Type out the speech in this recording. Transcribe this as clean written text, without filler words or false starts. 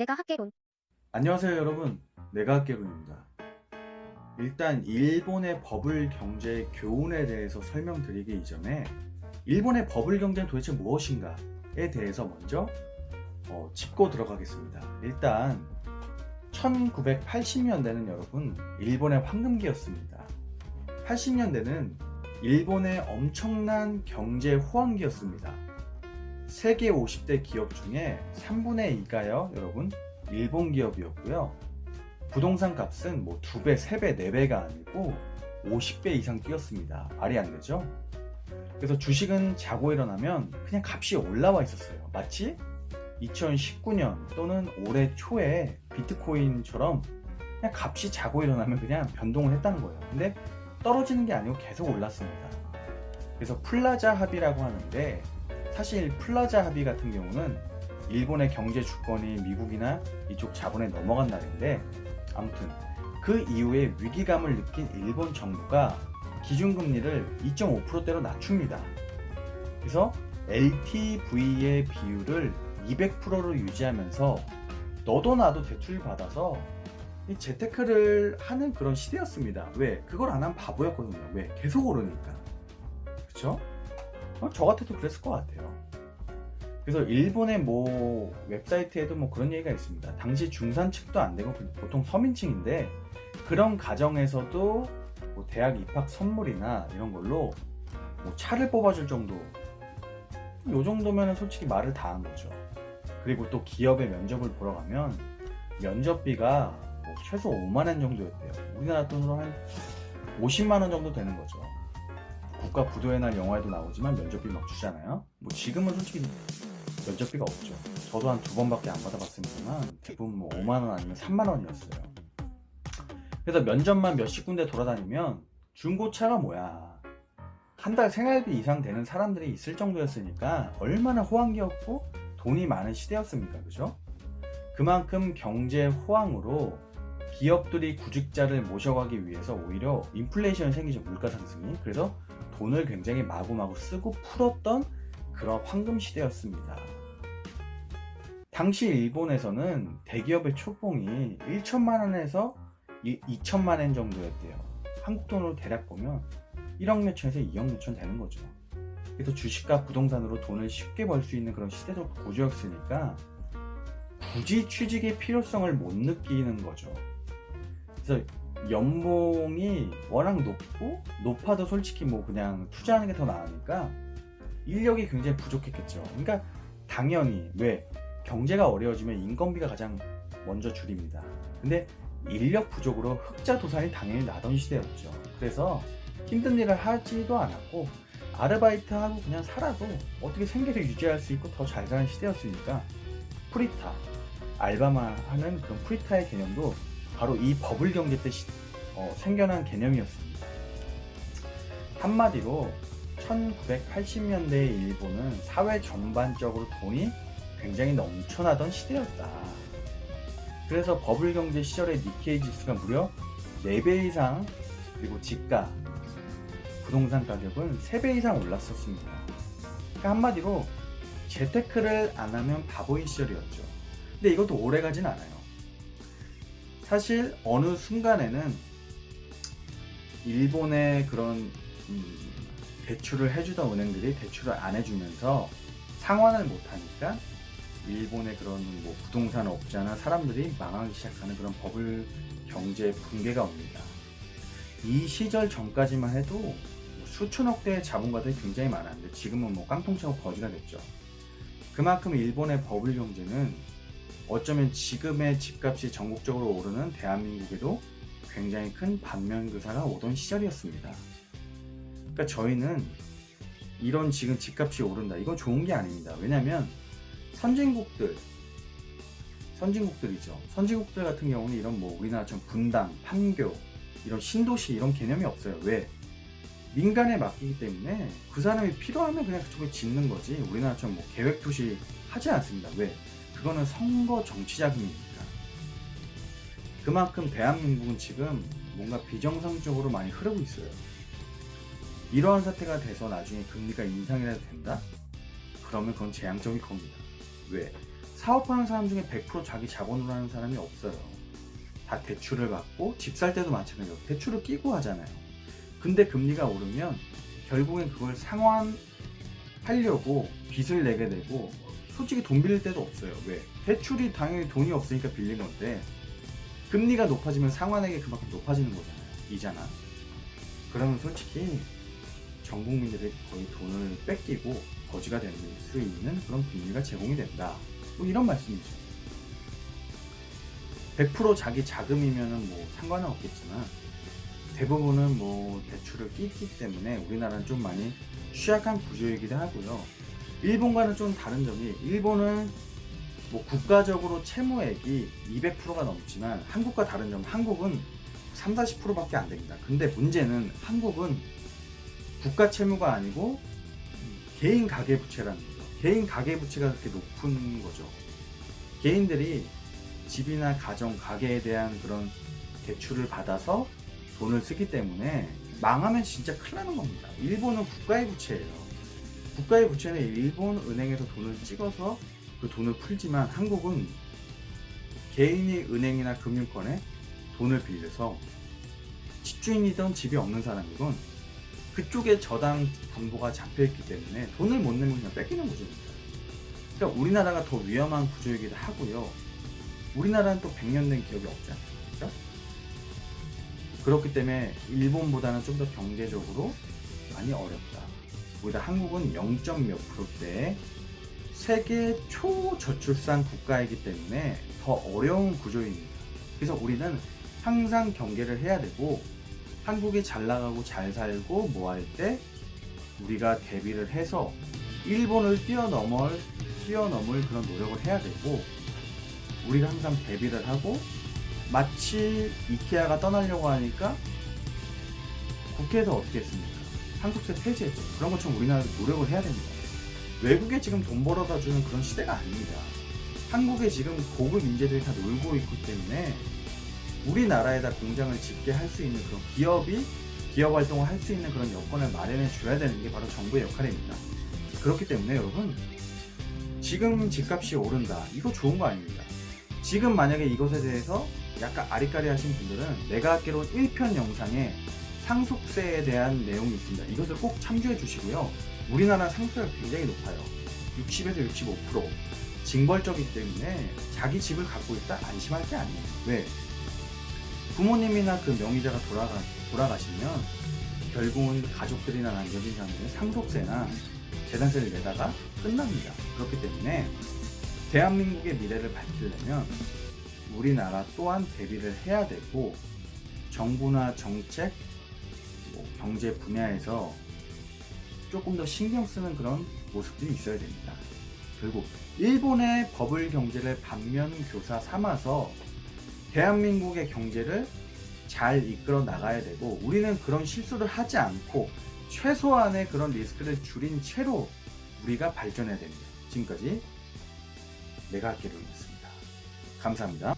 내가 학개론. 안녕하세요 여러분, 내가 학개론입니다. 일단 일본의 버블 경제 교훈에 대해서 설명드리기 이전에 일본의 버블 경제는 도대체 무엇인가에 대해서 먼저 짚고 들어가겠습니다. 일단 1980년대는 여러분 일본의 황금기였습니다. 80년대는 일본의 엄청난 경제 호황기였습니다. 세계 50대 기업 중에 3분의 2가요 여러분 일본 기업이었고요. 부동산 값은 뭐 2배, 3배, 4배가 아니고 50배 이상 뛰었습니다. 말이 안 되죠? 그래서 주식은 자고 일어나면 그냥 값이 올라와 있었어요. 마치 2019년 또는 올해 초에 비트코인처럼 그냥 값이 자고 일어나면 그냥 변동을 했다는 거예요. 근데 떨어지는 게 아니고 계속 올랐습니다. 그래서 플라자 합의라고 하는데, 사실 플라자 합의 같은 경우는 일본의 경제 주권이 미국이나 이쪽 자본에 넘어간 날인데, 아무튼 그 이후에 위기감을 느낀 일본 정부가 기준금리를 2.5%대로 낮춥니다. 그래서 LTV의 비율을 200%로 유지하면서 너도 나도 대출 받아서 이 재테크를 하는 그런 시대였습니다. 왜? 그걸 안 하면 바보였거든요. 왜? 계속 오르니까. 그쵸? 저 같아도 그랬을 것 같아요. 그래서 일본의 뭐 웹사이트에도 뭐 그런 얘기가 있습니다. 당시 중산층도 안 되고 보통 서민층인데, 그런 가정에서도 뭐 대학 입학 선물이나 이런 걸로 뭐 차를 뽑아줄 정도, 요 정도면 솔직히 말을 다 한 거죠. 그리고 또 기업의 면접을 보러 가면 면접비가 뭐 최소 5만원 정도였대요. 우리나라 돈으로 한 50만원 정도 되는 거죠. 국가 부도의 날 영화에도 나오지만 면접비 막 주잖아요. 뭐 지금은 솔직히 면접비가 없죠. 저도 한 2번밖에 안 받아봤습니다만 대부분 뭐 5만원 아니면 3만원이었어요. 그래서 면접만 몇십 군데 돌아다니면 중고차가 뭐야, 한 달 생활비 이상 되는 사람들이 있을 정도였으니까 얼마나 호황기였고 돈이 많은 시대였습니까? 그죠? 그만큼 경제 호황으로 기업들이 구직자를 모셔가기 위해서 오히려 인플레이션이 생기죠. 물가 상승이. 그래서 돈을 굉장히 마구마구 쓰고 풀었던 그런 황금 시대였습니다. 당시 일본에서는 대기업의 초봉이 1천만 원에서 2천만 원 정도였대요. 한국 돈으로 대략 보면 1억 몇천에서 2억 몇천 되는 거죠. 그래서 주식과 부동산으로 돈을 쉽게 벌 수 있는 그런 시대적 구조였으니까 굳이 취직의 필요성을 못 느끼는 거죠. 그래서 연봉이 워낙 높아도 솔직히 뭐 그냥 투자하는 게 더 나으니까 인력이 굉장히 부족했겠죠. 그러니까 당연히, 왜? 경제가 어려워지면 인건비가 가장 먼저 줄입니다. 근데 인력 부족으로 흑자 도산이 당연히 나던 시대였죠. 그래서 힘든 일을 하지도 않았고 아르바이트하고 그냥 살아도 어떻게 생계를 유지할 수 있고 더 잘 사는 시대였으니까 프리타, 알바만 하는 그런 프리타의 개념도 바로 이 버블 경제 때 생겨난 개념이었습니다. 한마디로 1980년대의 일본은 사회 전반적으로 돈이 굉장히 넘쳐나던 시대였다. 그래서 버블 경제 시절의 니케이 지수가 무려 4배 이상, 그리고 집가, 부동산 가격은 3배 이상 올랐었습니다. 그러니까 한마디로 재테크를 안 하면 바보인 시절이었죠. 근데 이것도 오래 가진 않아요. 사실 어느 순간에는 일본의 그런 대출을 해주던 은행들이 대출을 안 해주면서 상환을 못하니까 일본의 그런 뭐 부동산 업자나 사람들이 망하기 시작하는 그런 버블 경제 붕괴가 옵니다. 이 시절 전까지만 해도 뭐 수천억 대의 자본가들이 굉장히 많았는데 지금은 뭐 깡통차고 거지가 됐죠. 그만큼 일본의 버블 경제는 어쩌면 지금의 집값이 전국적으로 오르는 대한민국에도 굉장히 큰 반면교사가 오던 시절이었습니다. 그러니까 저희는 이런 지금 집값이 오른다, 이건 좋은 게 아닙니다. 왜냐면 선진국들이죠. 선진국들 같은 경우는 이런 뭐 우리나라처럼 분당, 판교, 이런 신도시 이런 개념이 없어요. 왜? 민간에 맡기기 때문에 그 사람이 필요하면 그냥 그쪽에 짓는 거지, 우리나라처럼 뭐 계획도시 하지 않습니다. 왜? 그거는 선거 정치 자금이니까. 그만큼 대한민국은 지금 뭔가 비정상적으로 많이 흐르고 있어요. 이러한 사태가 돼서 나중에 금리가 인상이라도 된다? 그러면 그건 재앙적일 겁니다. 왜? 사업하는 사람 중에 100% 자기 자본으로 하는 사람이 없어요. 다 대출을 받고 집 살 때도 마찬가지로 대출을 끼고 하잖아요. 근데 금리가 오르면 결국엔 그걸 상환하려고 빚을 내게 되고 솔직히 돈 빌릴 때도 없어요. 왜? 대출이 당연히 돈이 없으니까 빌린 건데 금리가 높아지면 상환액이 그만큼 높아지는 거잖아요. 이자나. 그러면 솔직히 전 국민들이 거의 돈을 뺏기고 거지가 될 수 있는 그런 금리가 제공이 된다. 뭐 이런 말씀이죠. 100% 자기 자금이면은 뭐 상관은 없겠지만 대부분은 뭐 대출을 끼기 때문에 우리나라는 좀 많이 취약한 구조이기도 하고요. 일본과는 좀 다른 점이 일본은 뭐 국가적으로 채무액이 200%가 넘지만 한국과 다른 점 한국은 30-40%밖에 안 됩니다. 근데 문제는 한국은 국가 채무가 아니고 개인 가계부채라는 거죠. 개인 가계부채가 그렇게 높은 거죠. 개인들이 집이나 가정, 가게에 대한 그런 대출을 받아서 돈을 쓰기 때문에 망하면 진짜 큰일 나는 겁니다. 일본은 국가의 부채예요. 국가의 부채는 일본 은행에서 돈을 찍어서 그 돈을 풀지만 한국은 개인이 은행이나 금융권에 돈을 빌려서 집주인이든 집이 없는 사람이건 그쪽에 저당 담보가 잡혀있기 때문에 돈을 못 내면 그냥 뺏기는 구조입니다. 그러니까 우리나라가 더 위험한 구조이기도 하고요. 우리나라는 또 100년 된 기업이 없잖아요. 그렇죠? 그렇기 때문에 일본보다는 좀 더 경제적으로 많이 어렵다. 우리가 한국은 0.몇 %대의 세계 초저출산 국가이기 때문에 더 어려운 구조입니다. 그래서 우리는 항상 경계를 해야 되고 한국이 잘 나가고 잘 살고 뭐 할 때 우리가 대비를 해서 일본을 뛰어넘을 그런 노력을 해야 되고 우리가 항상 대비를 하고 마치 이케아가 떠나려고 하니까 국회에서 어떻게 했습니까? 상속세 폐지했죠. 그런 것처럼 우리나라도 노력을 해야 됩니다. 외국에 지금 돈 벌어다 주는 그런 시대가 아닙니다. 한국에 지금 고급 인재들이 다 놀고 있기 때문에 우리나라에다 공장을 짓게 할 수 있는 그런 기업이 기업 활동을 할 수 있는 그런 여건을 마련해 줘야 되는 게 바로 정부의 역할입니다. 그렇기 때문에 여러분 지금 집값이 오른다 이거 좋은 거 아닙니다. 지금 만약에 이것에 대해서 약간 아리까리 하신 분들은 내가 알기로 1편 영상에 상속세에 대한 내용이 있습니다. 이것을 꼭 참조해 주시고요. 우리나라 상속세가 굉장히 높아요. 60에서 65%. 징벌적이기 때문에 자기 집을 갖고 있다 안심할 게 아니에요. 왜? 부모님이나 그 명의자가 돌아가시면 결국은 가족들이나 남겨진 사람들은 상속세나 재산세를 내다가 끝납니다. 그렇기 때문에 대한민국의 미래를 밝히려면 우리나라 또한 대비를 해야 되고 정부나 정책, 경제 분야에서 조금 더 신경 쓰는 그런 모습들이 있어야 됩니다. 결국 일본의 버블 경제를 반면 교사 삼아서 대한민국의 경제를 잘 이끌어 나가야 되고 우리는 그런 실수를 하지 않고 최소한의 그런 리스크를 줄인 채로 우리가 발전해야 됩니다. 지금까지 내가 할게로였습니다. 감사합니다.